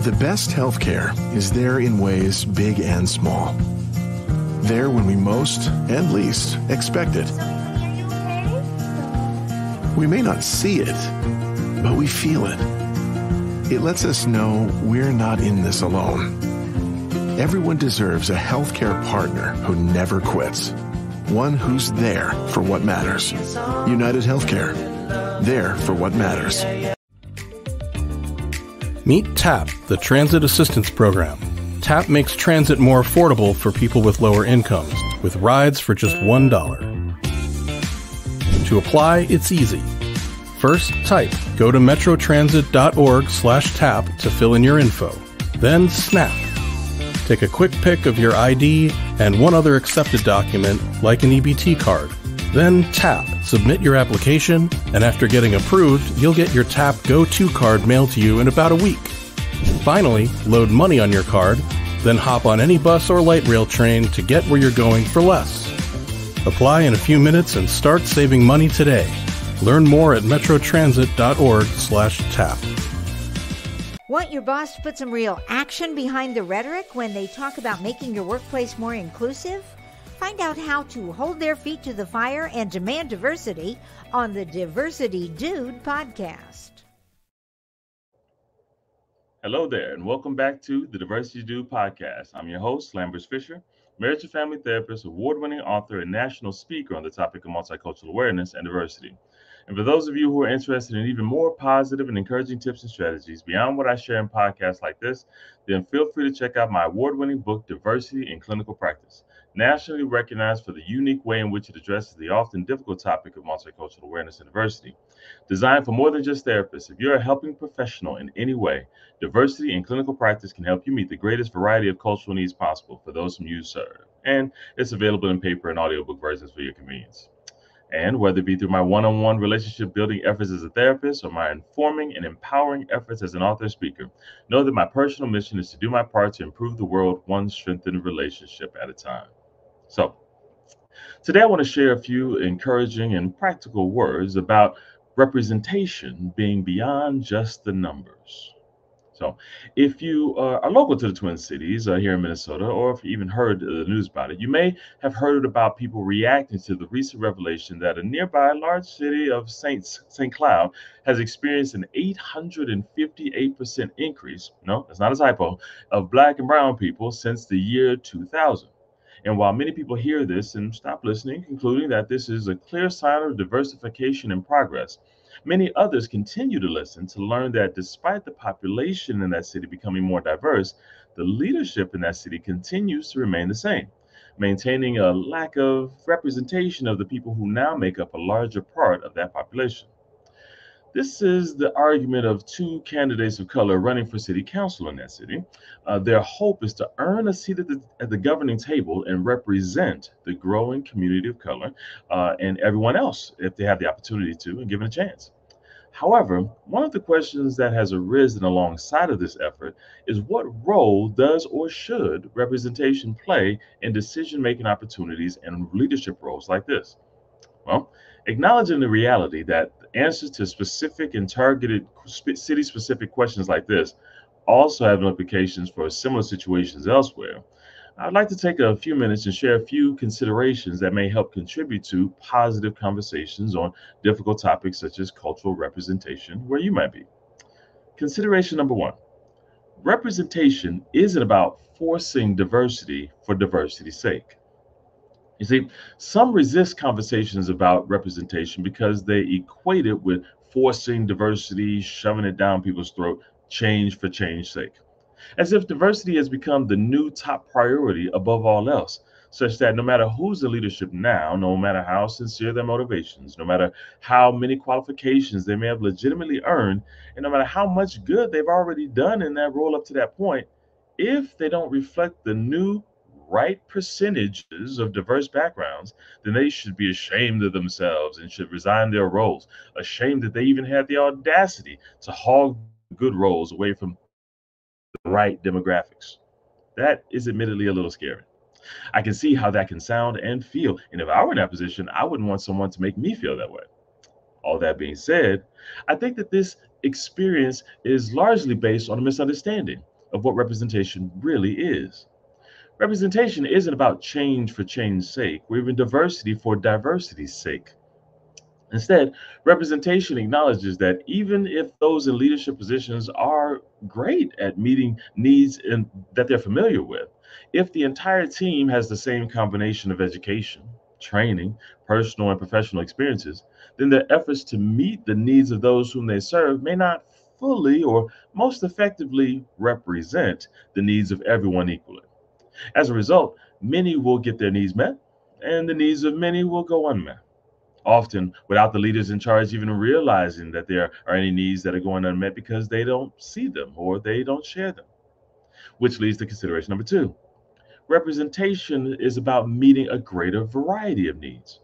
The best healthcare is there in ways big and small. There when we most and least expect it. We may not see it, but we feel it. It lets us know we're not in this alone. Everyone deserves a healthcare partner who never quits. One who's there for what matters. United Healthcare. There for what matters. Meet TAP, the Transit Assistance Program. TAP makes transit more affordable for people with lower incomes, with rides for just $1. To apply, it's easy. First, go to metrotransit.org/tap to fill in your info. Then snap. Take a quick pic of your ID and one other accepted document, like an EBT card. Then tap, submit your application, and after getting approved, you'll get your TAP Go-To card mailed to you in about a week. Finally, load money on your card, then hop on any bus or light rail train to get where you're going for less. Apply in a few minutes and start saving money today. Learn more at metrotransit.org/tap. Want your boss to put some real action behind the rhetoric when they talk about making your workplace more inclusive? Find out how to hold their feet to the fire and demand diversity on the Diversity Dude podcast. Hello there, and welcome back to the Diversity Dude podcast. I'm your host, Fischer, marriage and family therapist, award-winning author, and national speaker on the topic of multicultural awareness and diversity. And for those of you who are interested in even more positive and encouraging tips and strategies beyond what I share in podcasts like this, then feel free to check out my award-winning book, Diversity in Clinical Practice, nationally recognized for the unique way in which it addresses the often difficult topic of multicultural awareness and diversity. Designed for more than just therapists, if you're a helping professional in any way, Diversity in Clinical Practice can help you meet the greatest variety of cultural needs possible for those whom you serve. And it's available in paper and audiobook versions for your convenience. And whether it be through my one-on-one relationship building efforts as a therapist or my informing and empowering efforts as an author speaker, know that my personal mission is to do my part to improve the world one strengthened relationship at a time. So, today I want to share a few encouraging and practical words about representation being beyond just the numbers. So, if you are local to the Twin Cities here in Minnesota, or if you even heard the news about it, you may have heard about people reacting to the recent revelation that a nearby large city of St. Cloud has experienced an 858% increase, no, that's not a typo, of Black and brown people since the year 2000. And while many people hear this and stop listening, concluding that this is a clear sign of diversification and progress, many others continue to listen to learn that despite the population in that city becoming more diverse, the leadership in that city continues to remain the same, maintaining a lack of representation of the people who now make up a larger part of that population. This is the argument of two candidates of color running for city council in that city. Their hope is to earn a seat at the governing table and represent the growing community of color and everyone else if they have the opportunity to and given a chance. However, one of the questions that has arisen alongside of this effort is what role does or should representation play in decision-making opportunities and leadership roles like this? Well, acknowledging the reality that answers to specific and targeted city-specific questions like this also have implications for similar situations elsewhere, I'd like to take a few minutes and share a few considerations that may help contribute to positive conversations on difficult topics such as cultural representation where you might be. Consideration number one, representation isn't about forcing diversity for diversity's sake. You see, some resist conversations about representation because they equate it with forcing diversity, shoving it down people's throat, change for change's sake. As if diversity has become the new top priority above all else, such that no matter who's in leadership now, no matter how sincere their motivations, no matter how many qualifications they may have legitimately earned, and no matter how much good they've already done in that role up to that point, if they don't reflect the new right percentages of diverse backgrounds, then they should be ashamed of themselves and should resign their roles, ashamed that they even had the audacity to hog good roles away from the right demographics. That is admittedly a little scary. I can see how that can sound and feel, and if I were in that position, I wouldn't want someone to make me feel that way. All that being said, I think that this experience is largely based on a misunderstanding. of what representation really is. Representation isn't about change for change's sake, or even diversity for diversity's sake. Instead, representation acknowledges that even if those in leadership positions are great at meeting needs that they're familiar with, if the entire team has the same combination of education, training, personal and professional experiences, then their efforts to meet the needs of those whom they serve may not fully or most effectively represent the needs of everyone equally. As a result, many will get their needs met, and the needs of many will go unmet, often without the leaders in charge even realizing that there are any needs that are going unmet because they don't see them or they don't share them. Which leads to consideration number two. Representation is about meeting a greater variety of needs.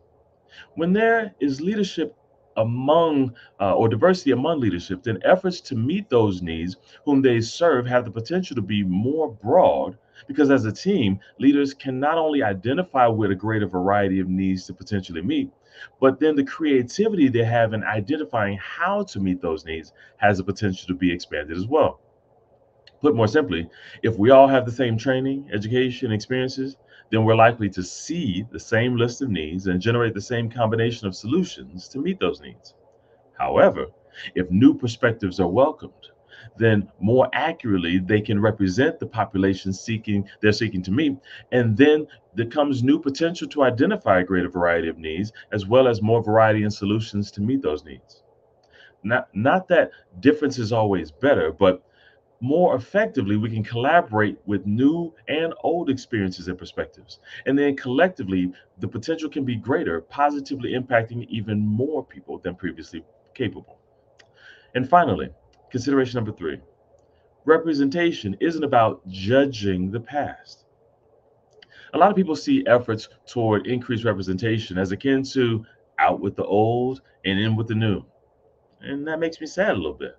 When there is leadership among or diversity among leadership, then efforts to meet those needs whom they serve have the potential to be more broad because as a team, leaders can not only identify with a greater variety of needs to potentially meet, but then the creativity they have in identifying how to meet those needs has the potential to be expanded as well. Put more simply, if we all have the same training, education, experiences, then we're likely to see the same list of needs and generate the same combination of solutions to meet those needs. However, if new perspectives are welcomed, then more accurately they can represent the population they're seeking to meet, and then there comes new potential to identify a greater variety of needs as well as more variety in solutions to meet those needs. Not that difference is always better, but more effectively, we can collaborate with new and old experiences and perspectives. And then collectively, the potential can be greater, positively impacting even more people than previously capable. And finally, consideration number three, representation isn't about judging the past. A lot of people see efforts toward increased representation as akin to out with the old and in with the new. And that makes me sad a little bit.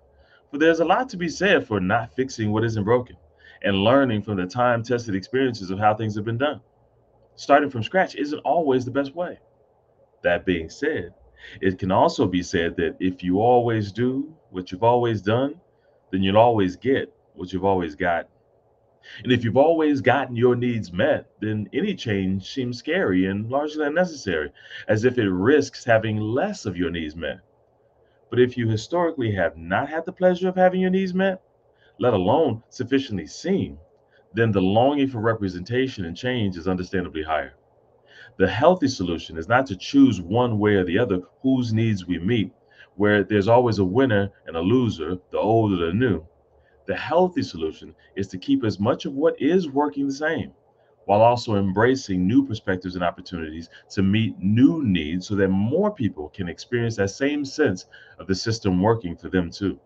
But there's a lot to be said for not fixing what isn't broken and learning from the time tested experiences of how things have been done. Starting from scratch isn't always the best way. That being said, it can also be said that if you always do what you've always done, then you'll always get what you've always got. And if you've always gotten your needs met, then any change seems scary and largely unnecessary, as if it risks having less of your needs met. But if you historically have not had the pleasure of having your needs met, let alone sufficiently seen, then the longing for representation and change is understandably higher. The healthy solution is not to choose one way or the other whose needs we meet, where there's always a winner and a loser, the old or the new. The healthy solution is to keep as much of what is working the same, while also embracing new perspectives and opportunities to meet new needs so that more people can experience that same sense of the system working for them too.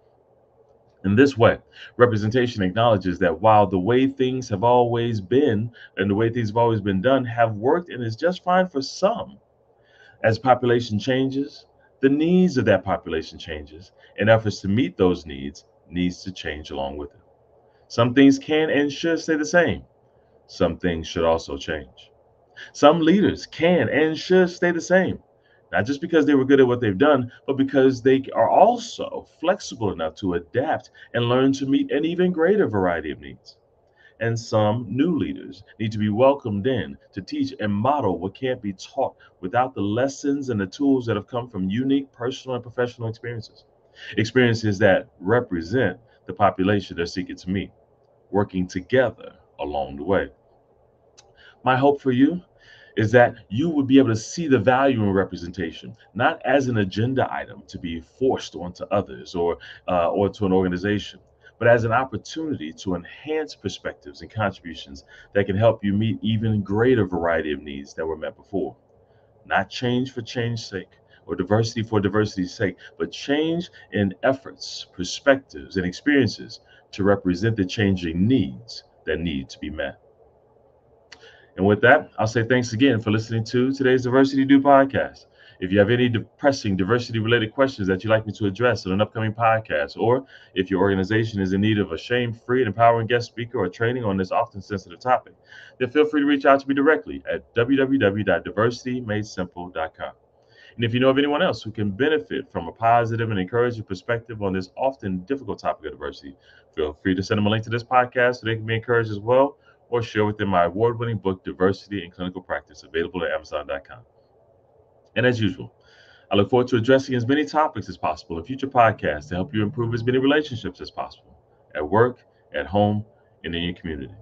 In this way, representation acknowledges that while the way things have always been and the way things have always been done have worked and is just fine for some, as population changes, the needs of that population changes, and efforts to meet those needs to change along with it. Some things can and should stay the same. Some things should also change. Some leaders can and should stay the same, not just because they were good at what they've done, but because they are also flexible enough to adapt and learn to meet an even greater variety of needs. And some new leaders need to be welcomed in to teach and model what can't be taught without the lessons and the tools that have come from unique personal and professional experiences. Experiences that represent the population they're seeking to meet, working together along the way. My hope for you is that you would be able to see the value in representation, not as an agenda item to be forced onto others or to an organization, but as an opportunity to enhance perspectives and contributions that can help you meet even greater variety of needs that were met before. Not change for change's sake or diversity for diversity's sake, but change in efforts, perspectives, and experiences to represent the changing needs that need to be met. And with that, I'll say thanks again for listening to today's Diversity Do podcast. If you have any pressing diversity-related questions that you'd like me to address in an upcoming podcast, or if your organization is in need of a shame-free and empowering guest speaker or training on this often sensitive topic, then feel free to reach out to me directly at www.diversitymadesimple.com. And if you know of anyone else who can benefit from a positive and encouraging perspective on this often difficult topic of diversity, feel free to send them a link to this podcast so they can be encouraged as well, or share with them my award-winning book, Diversity in Clinical Practice, available at Amazon.com. And as usual, I look forward to addressing as many topics as possible in future podcasts to help you improve as many relationships as possible, at work, at home, and in your community.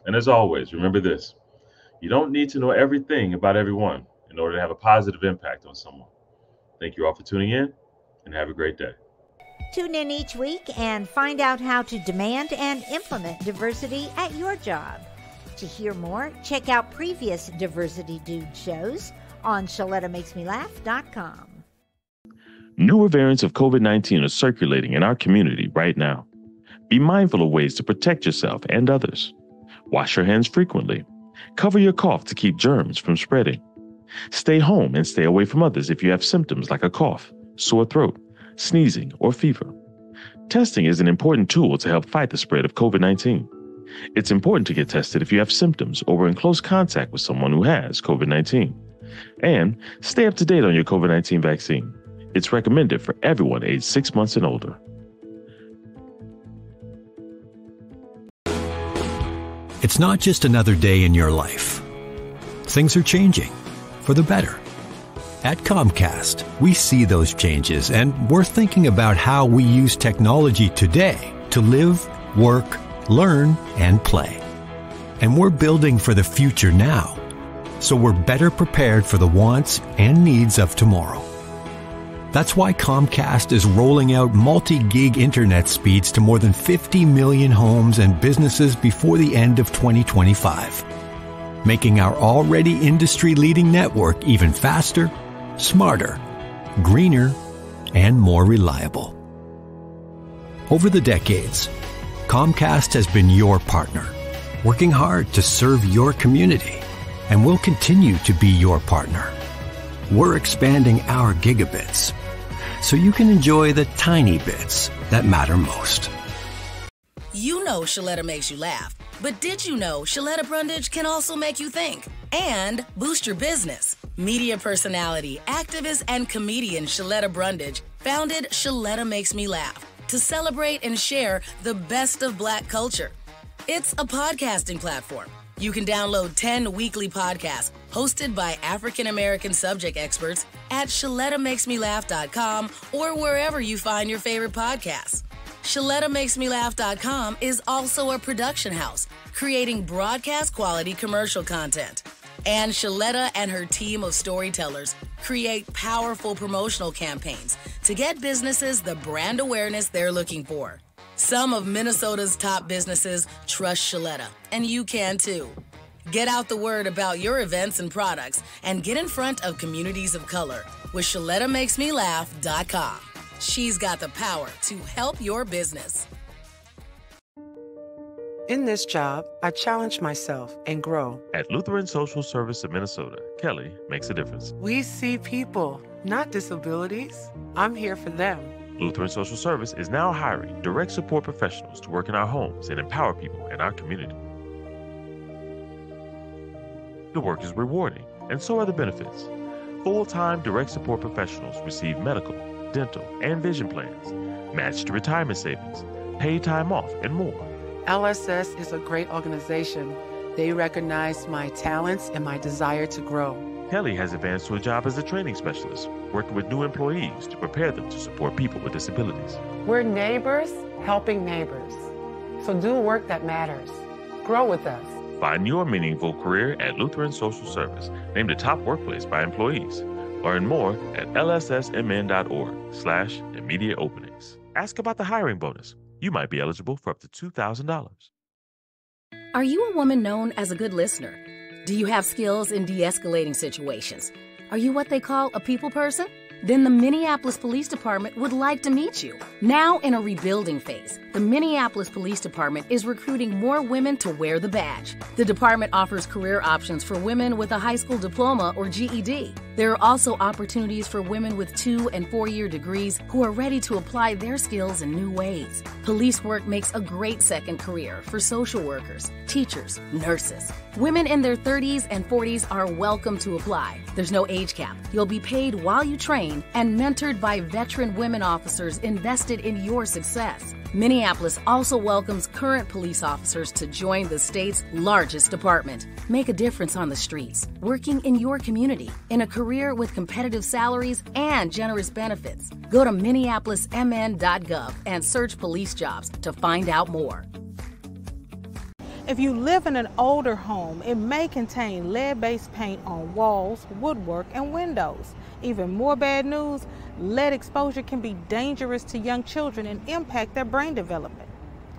And as always, remember this: you don't need to know everything about everyone in order to have a positive impact on someone. Thank you all for tuning in, and have a great day. Tune in each week and find out how to demand and implement diversity at your job. To hear more, check out previous Diversity Dude shows on ShalettaMakesMeLaugh.com. Newer variants of COVID-19 are circulating in our community right now. Be mindful of ways to protect yourself and others. Wash your hands frequently. Cover your cough to keep germs from spreading. Stay home and stay away from others if you have symptoms like a cough, sore throat, sneezing, or fever. Testing is an important tool to help fight the spread of COVID-19. It's important to get tested if you have symptoms or were in close contact with someone who has COVID-19. And stay up to date on your COVID-19 vaccine. It's recommended for everyone aged 6 months and older. It's not just another day in your life. Things are changing for the better. At Comcast, we see those changes, and we're thinking about how we use technology today to live, work, learn, and play. And we're building for the future now, so we're better prepared for the wants and needs of tomorrow. That's why Comcast is rolling out multi-gig internet speeds to more than 50 million homes and businesses before the end of 2025, making our already industry-leading network even faster, smarter, greener, and more reliable. Over the decades, Comcast has been your partner, working hard to serve your community, and will continue to be your partner. We're expanding our gigabits so you can enjoy the tiny bits that matter most. You know Shaletta makes you laugh, but did you know Shaletta Brundage can also make you think and boost your business? Media personality, activist, and comedian Shaletta Brundage founded Shaletta Makes Me Laugh to celebrate and share the best of Black culture. It's a podcasting platform. You can download 10 weekly podcasts hosted by African-American subject experts at ShalettaMakesMeLaugh.com or wherever you find your favorite podcasts. ShalettaMakesMeLaugh.com is also a production house, creating broadcast-quality commercial content. And Shaletta and her team of storytellers create powerful promotional campaigns to get businesses the brand awareness they're looking for. Some of Minnesota's top businesses trust Shaletta, and you can too. Get out the word about your events and products and get in front of communities of color with ShalettaMakesMeLaugh.com. She's got the power to help your business. In this job, I challenge myself and grow. At Lutheran Social Service of Minnesota, Kelly makes a difference. We see people, not disabilities. I'm here for them. Lutheran Social Service is now hiring direct support professionals to work in our homes and empower people in our community. The work is rewarding, and so are the benefits. Full-time direct support professionals receive medical, dental, and vision plans, matched retirement savings, paid time off, and more. LSS is a great organization. They recognize my talents and my desire to grow. Kelly has advanced to a job as a training specialist, working with new employees to prepare them to support people with disabilities. We're neighbors helping neighbors. So do work that matters. Grow with us. Find your meaningful career at Lutheran Social Service, named a top workplace by employees. Learn more at lssmn.org/immediate openings. Ask about the hiring bonus. You might be eligible for up to $2,000. Are you a woman known as a good listener? Do you have skills in de-escalating situations? Are you what they call a people person? Then the Minneapolis Police Department would like to meet you. Now in a rebuilding phase, the Minneapolis Police Department is recruiting more women to wear the badge. The department offers career options for women with a high school diploma or GED. There are also opportunities for women with 2- and 4-year degrees who are ready to apply their skills in new ways. Police work makes a great second career for social workers, teachers, nurses. Women in their 30s and 40s are welcome to apply. There's no age cap. You'll be paid while you train and mentored by veteran women officers invested in your success. Minneapolis also welcomes current police officers to join the state's largest department. Make a difference on the streets, working in your community, in a career with competitive salaries and generous benefits. Go to minneapolismn.gov and search police jobs to find out more. If you live in an older home, it may contain lead-based paint on walls, woodwork, and windows. Even more bad news, lead exposure can be dangerous to young children and impact their brain development.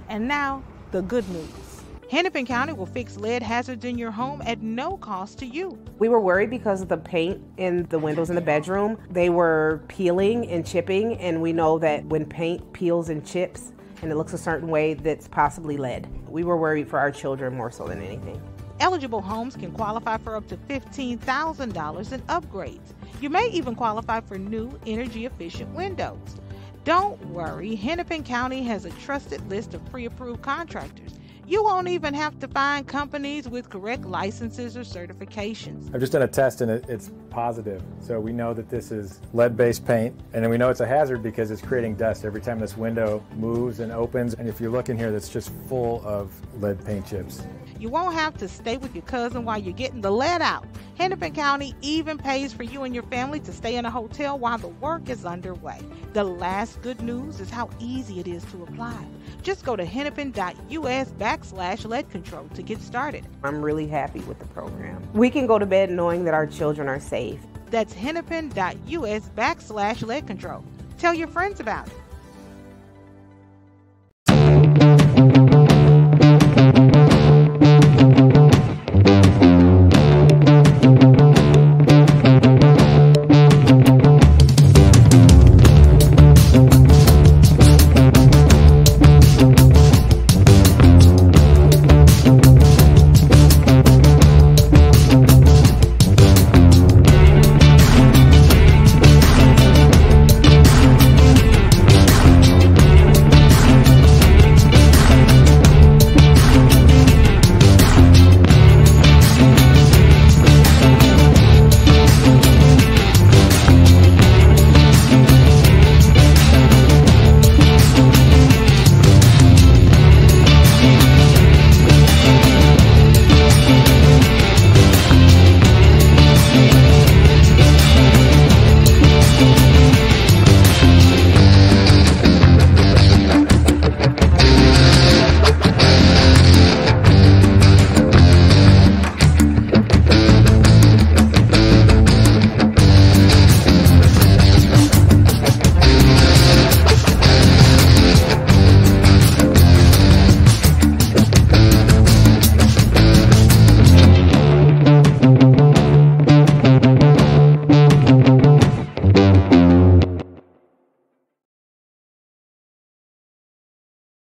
And now, the good news. Hennepin County will fix lead hazards in your home at no cost to you. We were worried because of the paint in the windows in the bedroom. They were peeling and chipping, and we know that when paint peels and chips, and it looks a certain way, that's possibly lead. We were worried for our children more so than anything. Eligible homes can qualify for up to $15,000 in upgrades. You may even qualify for new energy-efficient windows. Don't worry, Hennepin County has a trusted list of pre-approved contractors. You won't even have to find companies with correct licenses or certifications. I've just done a test and it's positive. So we know that this is lead-based paint, and then we know it's a hazard because it's creating dust every time this window moves and opens. And if you look in here, that's just full of lead paint chips. You won't have to stay with your cousin while you're getting the lead out. Hennepin County even pays for you and your family to stay in a hotel while the work is underway. The last good news is how easy it is to apply. Just go to hennepin.us/lead control to get started. I'm really happy with the program. We can go to bed knowing that our children are safe. That's hennepin.us/lead control. Tell your friends about it.